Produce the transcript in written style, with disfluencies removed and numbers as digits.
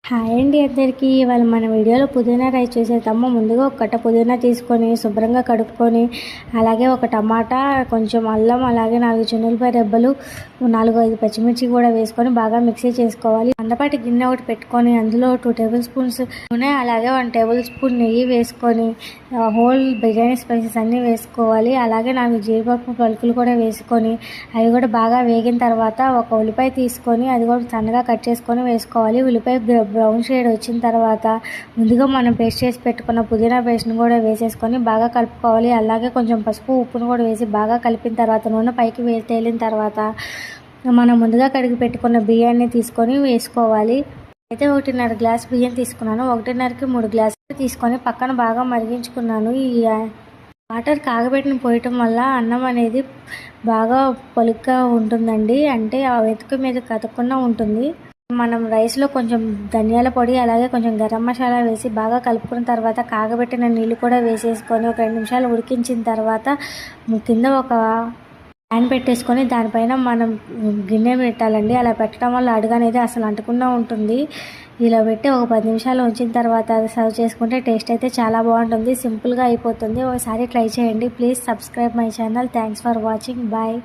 Hi అండి అందరికీ. ఇవాళ మన వీడియోలో పుదీనా రైస్ చేసేద్దాము. ముందుగా ఒక కట్ట పుదీనా తీసుకొని శుభ్రంగా కడుక్కొని, అలాగే ఒక టమాటా, కొంచెం అల్లం, అలాగే 4 చిన్నులపాయ రెబ్బలు, 4-5 పచ్చిమిర్చి కూడా వేసుకొని బాగా మిక్సీ చేసుకోవాలి. మందపాటి గిన్నె ఒకటి పెట్టుకొని అందులో 2 టేబుల్ స్పూన్స్ నూనె, అలాగే 1 టేబుల్ స్పూన్ నెయ్యి వేసుకొని హోల్ బిర్యానీ స్పైసెస్ అన్నీ వేసుకోవాలి. అలాగే 4 జీడిపప్పు పలుకులు కూడా వేసుకొని అవి కూడా బాగా వేగిన తర్వాత ఒక ఉల్లిపాయ తీసుకొని అది కూడా సన్నగా కట్ చేసుకొని వేసుకోవాలి. ఉల్లిపాయ బ్రౌన్ షేడ్ వచ్చిన తర్వాత ముందుగా మనం పేస్ట్ చేసి పెట్టుకున్న పుదీనా పేస్ట్ని కూడా వేసేసుకొని బాగా కలుపుకోవాలి. అలాగే కొంచెం పసుపు, ఉప్పును కూడా వేసి బాగా కలిపిన తర్వాత నూనె పైకి తేలిన తర్వాత మనం ముందుగా కడిగి పెట్టుకున్న బియ్యాన్ని తీసుకొని వేసుకోవాలి. అయితే 1.5 గ్లాస్ బియ్యం తీసుకున్నాను. 1.5కి 3 గ్లాసులు తీసుకొని పక్కన బాగా మరిగించుకున్నాను. ఈ వాటర్ కాగబెట్టిన పోయటం వల్ల అన్నం అనేది బాగా పొలుగ్గా ఉంటుందండి. అంటే ఆ వెతుకు మీద కతకుండా ఉంటుంది. మనం రైస్లో కొంచెం ధనియాల పొడి, అలాగే కొంచెం గరం మసాలా వేసి బాగా కలుపుకున్న తర్వాత కాగబెట్టిన నీళ్ళు కూడా వేసేసుకొని ఒక 2 నిమిషాలు ఉడికించిన తర్వాత కింద ఒక ప్యాన్ పెట్టేసుకొని దానిపైన మనం గిన్నె పెట్టాలండి. అలా పెట్టడం వల్ల అడుగు అనేది అసలు అంటకుండా ఉంటుంది. ఇలా పెట్టి ఒక 10 నిమిషాలు ఉంచిన తర్వాత అది సర్వ్ చేసుకుంటే టేస్ట్ అయితే చాలా బాగుంటుంది. సింపుల్గా అయిపోతుంది. ఒకసారి ట్రై చేయండి. Please subscribe my channel. Thanks for watching. Bye.